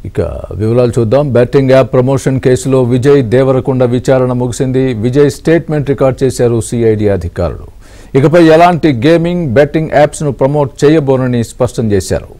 ఇక వివరాలు చూద్దాం. బెట్టింగ్ యాప్ ప్రమోషన్ కేసులో విజయ్ దేవరకొండ విచారణ ముగిసింది. విజయ్ స్టేట్మెంట్ రికార్డ్ చేశారు సిఐడి అధికారులు. ఇకపై ఎలాంటి గేమింగ్ బెట్టింగ్ యాప్స్ ను ప్రమోట్ చేయబోనని స్పష్టం చేశారు.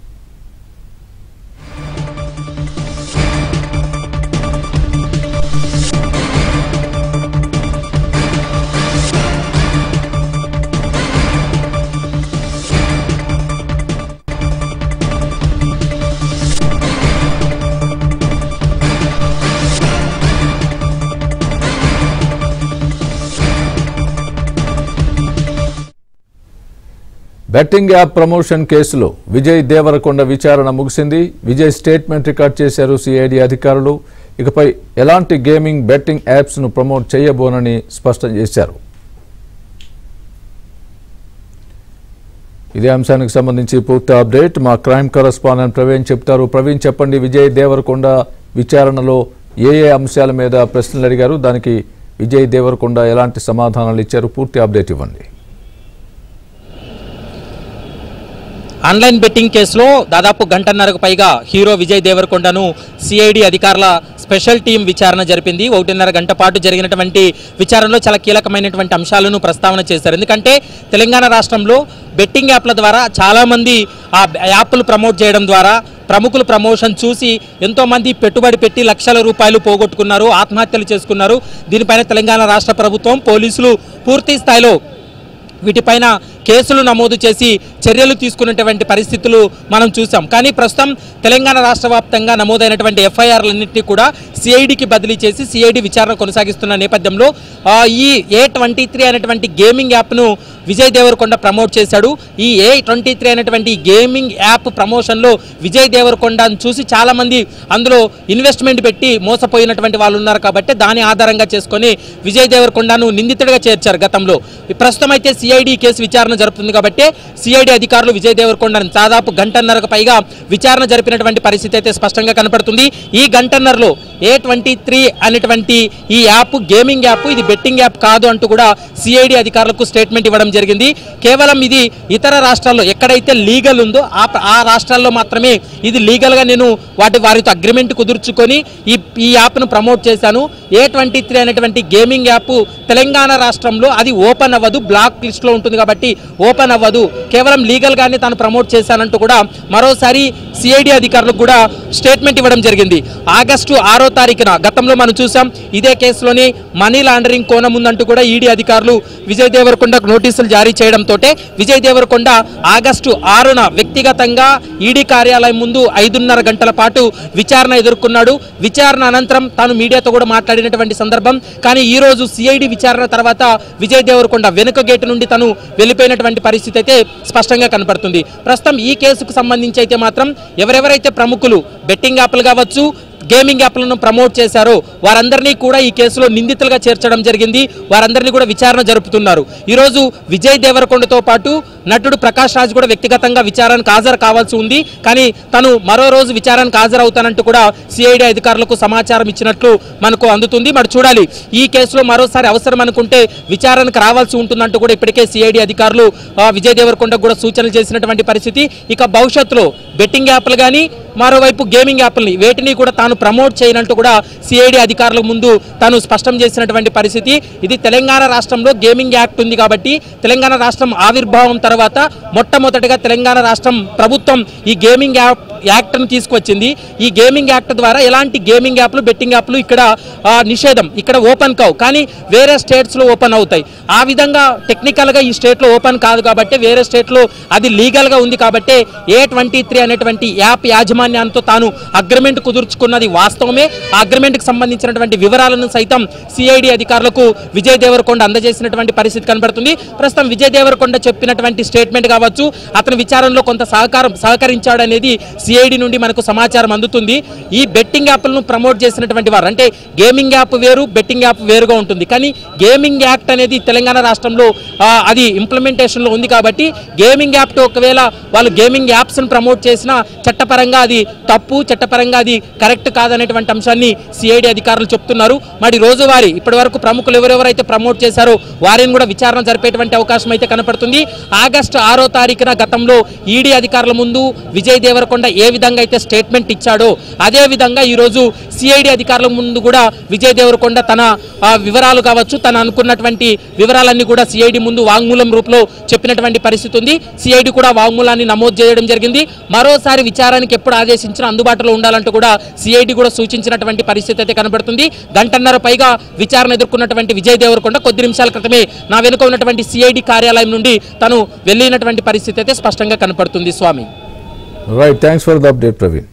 బెట్టింగ్ యాప్ ప్రమోషన్ కేసులో విజయ్ దేవరకొండ విచారణ ముగిసింది. విజయ్ స్టేట్మెంట్ రికార్డ్ చేశారు సిఐడి అధికారులు. ఇకపై ఎలాంటి గేమింగ్ బెట్టింగ్ యాప్స్ ను ప్రమోట్ చేయబోనని స్పష్టం చేశారు. ఇదే అంశానికి సంబంధించి పూర్తి అప్డేట్ మా క్రైమ్ కరెస్పాండెంట్ ప్రవీణ్ చెప్తారు. ప్రవీణ్, చెప్పండి, విజయ్ దేవరకొండ విచారణలో ఏ అంశాల మీద ప్రశ్నలు అడిగారు, దానికి విజయ్ దేవరకొండ ఎలాంటి సమాధానాలు ఇచ్చారు, పూర్తి అప్డేట్ ఇవ్వండి. ఆన్లైన్ బెట్టింగ్ కేసులో దాదాపు గంటన్నరకు పైగా హీరో విజయ్ దేవరకొండను సిఐడి అధికారుల స్పెషల్ టీం విచారణ జరిపింది. 1.5 గంట పాటు జరిగినటువంటి విచారణలో చాలా కీలకమైనటువంటి అంశాలను ప్రస్తావన చేశారు. ఎందుకంటే తెలంగాణ రాష్ట్రంలో బెట్టింగ్ యాప్ల ద్వారా చాలామంది ఆ యాప్లు ప్రమోట్ చేయడం ద్వారా ప్రముఖులు ప్రమోషన్ చూసి ఎంతోమంది పెట్టుబడి పెట్టి లక్షల రూపాయలు పోగొట్టుకున్నారు, ఆత్మహత్యలు చేసుకున్నారు. దీనిపైన తెలంగాణ రాష్ట్ర ప్రభుత్వం, పోలీసులు పూర్తి స్థాయిలో వీటిపైన కేసులు నమోదు చేసి చర్యలు తీసుకున్నటువంటి పరిస్థితులు మనం చూసాం. కానీ ప్రస్తుతం తెలంగాణ రాష్ట్ర వ్యాప్తంగా నమోదైనటువంటి ఎఫ్ఐఆర్లన్నింటినీ కూడా సిఐడికి బదిలీ చేసి సిఐడి విచారణ కొనసాగిస్తున్న నేపథ్యంలో ఈ A23 అనేటువంటి గేమింగ్ యాప్ను విజయ్ దేవరకొండ ప్రమోట్ చేశాడు. ఈ A23 అనేటువంటి గేమింగ్ యాప్ ప్రమోషన్లో విజయ్ దేవరకొండను చూసి చాలామంది అందులో ఇన్వెస్ట్మెంట్ పెట్టి మోసపోయినటువంటి వాళ్ళు ఉన్నారు. కాబట్టి దాని ఆధారంగా చేసుకొని విజయ్ దేవరకొండను నిందితుడిగా చేర్చారు గతంలో. ప్రస్తుతం అయితే సిఐడి కేసు విచారణ జరుపుతుంది కాబట్టి సిఐడి అధికారులు విజయ్ దేవరకొండను దాదాపు గంటన్నరకు పైగా విచారణ జరిపినటువంటి పరిస్థితి అయితే స్పష్టంగా కనపడుతుంది. ఈ గంటన్నరలో A23 అనేటువంటి ఈ యాప్ గేమింగ్ యాప్, ఇది బెట్టింగ్ యాప్ కాదు అంటూ కూడా సిఐడి అధికారులకు స్టేట్మెంట్ ఇవ్వడం జరిగింది. కేవలం ఇది ఇతర రాష్ట్రాల్లో ఎక్కడైతే లీగల్ ఉందో ఆ రాష్ట్రాల్లో మాత్రమే ఇది లీగల్గా నేను వారితో అగ్రిమెంట్ కుదుర్చుకొని ఈ యాప్ను ప్రమోట్ చేశాను. A23 అనేటువంటి గేమింగ్ యాప్ తెలంగాణ రాష్ట్రంలో అది ఓపెన్ అవ్వదు, బ్లాక్ లిస్ట్లో ఉంటుంది కాబట్టి ఓపెన్ అవ్వదు, కేవలం లీగల్గానే తాను ప్రమోట్ చేశానంటూ కూడా మరోసారి సిఐడి అధికారులకు కూడా స్టేట్మెంట్ ఇవ్వడం జరిగింది. ఆగస్టు 6వ తారీఖున గతంలో మనం చూసాం ఇదే కేసులోని మనీ లాండరింగ్ కోణం ఉందంటూ కూడా ఈడీ అధికారులు విజయ్ దేవరకొండకు నోటీసులు జారీ చేయడంతో విజయ్ దేవరకొండ ఆగస్టు 6న వ్యక్తిగతంగా ఈడీ కార్యాలయం ముందు 5.5 గంటల పాటు విచారణ ఎదుర్కొన్నాడు. విచారణ అనంతరం తాను మీడియాతో కూడా మాట్లాడినటువంటి సందర్భం. కానీ ఈ రోజు సిఐడి విచారణ తర్వాత విజయ్ దేవరకొండ వెనుక గేటు నుండి తను వెళ్ళిపోయినటువంటి పరిస్థితి అయితే స్పష్టంగా కనపడుతుంది. ప్రస్తుతం ఈ కేసుకు సంబంధించి అయితే మాత్రం ఎవరెవరైతే ప్రముఖులు బెట్టింగ్ యాప్లు కావచ్చు, గేమింగ్ యాప్లను ప్రమోట్ చేశారో వారందరినీ కూడా ఈ కేసులో నిందితులుగా చేర్చడం జరిగింది. వారందరినీ కూడా విచారణ జరుపుతున్నారు. ఈరోజు విజయ్ దేవరకొండతో పాటు నటుడు ప్రకాష్ రాజ్ కూడా వ్యక్తిగతంగా విచారణకు హాజరు కావాల్సి ఉంది. కానీ తను మరో రోజు విచారణకు హాజరవుతానంటూ కూడా సిఐడి అధికారులకు సమాచారం ఇచ్చినట్లు మనకు అందుతుంది. మరి చూడాలి, ఈ కేసులో మరోసారి అవసరం అనుకుంటే విచారణకు రావాల్సి ఉంటుందంటూ కూడా ఇప్పటికే సిఐడి అధికారులు విజయ్ దేవరకొండకు కూడా సూచనలు చేసినటువంటి పరిస్థితి. ఇక భవిష్యత్తులో బెట్టింగ్ యాప్లు కానీ మరోవైపు గేమింగ్ యాప్లని వేటిని కూడా తాను ప్రమోట్ చేయనంటూ కూడా సిఐడి అధికారుల ముందు తాను స్పష్టం చేసినటువంటి పరిస్థితి. ఇది తెలంగాణ రాష్ట్రంలో గేమింగ్ యాక్ట్ ఉంది కాబట్టి తెలంగాణ రాష్ట్రం ఆవిర్భావం తర్వాత మొట్టమొదటిగా తెలంగాణ రాష్ట్రం ప్రభుత్వం ఈ గేమింగ్ యాక్ట్ను తీసుకొచ్చింది. ఈ గేమింగ్ యాక్ట్ ద్వారా ఎలాంటి గేమింగ్ యాప్లు, బెట్టింగ్ యాప్లు ఇక్కడ నిషేధం, ఇక్కడ ఓపెన్ కావు, కానీ వేరే స్టేట్స్లో ఓపెన్ అవుతాయి. ఆ విధంగా టెక్నికల్గా ఈ స్టేట్లో ఓపెన్ కాదు కాబట్టి వేరే స్టేట్లో అది లీగల్గా ఉంది కాబట్టి A23 అనేటువంటి యాప్ యాజమాన్యంతో తాను అగ్రిమెంట్ కుదుర్చుకున్నది వాస్తవమే. ఆ అగ్రిమెంట్కి సంబంధించినటువంటి వివరాలను సైతం సిఐడి అధికారులకు విజయ్ దేవరకొండ అందజేసినటువంటి పరిస్థితి కనబడుతుంది. ప్రస్తుతం విజయ్ దేవరకొండ చెప్పినటువంటి స్టేట్మెంట్ కావచ్చు, అతని విచారణలో కొంత సహకరించాడనేది సిఐడి నుండి మనకు సమాచారం అందుతుంది. ఈ బెట్టింగ్ యాప్లను ప్రమోట్ చేసినటువంటి వారు, అంటే గేమింగ్ యాప్ వేరు, బెట్టింగ్ యాప్ వేరుగా ఉంటుంది. కానీ గేమింగ్ యాక్ట్ అనేది తెలంగాణ రాష్ట్రంలో అది ఇంప్లిమెంటేషన్లో ఉంది కాబట్టి గేమింగ్ యాప్ ఒకవేళ వాళ్ళు గేమింగ్ యాప్స్ను ప్రమోట్ చేసినా చట్టపరంగా అది అది తప్పు, చట్టపరంగా అది కరెక్ట్ కాదనేటువంటి అంశాన్ని సిఐడి అధికారులు చెప్తున్నారు. మరి రోజువారీ ఇప్పటి వరకు ప్రముఖులు ఎవరెవరైతే ప్రమోట్ చేశారో వారిని కూడా విచారణ జరిపేటువంటి అవకాశం అయితే కనపడుతుంది. ఆగస్టు 6వ తారీఖున గతంలో ఈడీ అధికారుల ముందు విజయ్ దేవరకొండ ఏ విధంగా అయితే స్టేట్మెంట్ ఇచ్చాడో అదే విధంగా ఈరోజు సిఐడి అధికారుల ముందు కూడా విజయ్ దేవరకొండ తన వివరాలు కావచ్చు, తను అనుకున్నటువంటి వివరాలన్నీ కూడా సిఐడి ముందు వాంగ్మూలం రూపంలో చెప్పినటువంటి పరిస్థితి ఉంది. సిఐడి కూడా వాంగ్మూలాన్ని నమోదు చేయడం జరిగింది. మరోసారి విచారానికి ఎప్పుడు ఆదేశించినా అందుబాటులో ఉండాలంటూ కూడా సిఐడి కూడా సూచించినటువంటి పరిస్థితి అయితే కనబడుతుంది. గంటన్నర పైగా విచారణ ఎదుర్కొన్నటువంటి విజయ్ దేవరకొండ కొద్ది నిమిషాల క్రితమే నా వెనుక ఉన్నటువంటి సిఐడి కార్యాలయం నుండి తను వెళ్ళినటువంటి పరిస్థితి అయితే స్పష్టంగా కనపడుతుంది. Swami, right, thanks for the update Praveen.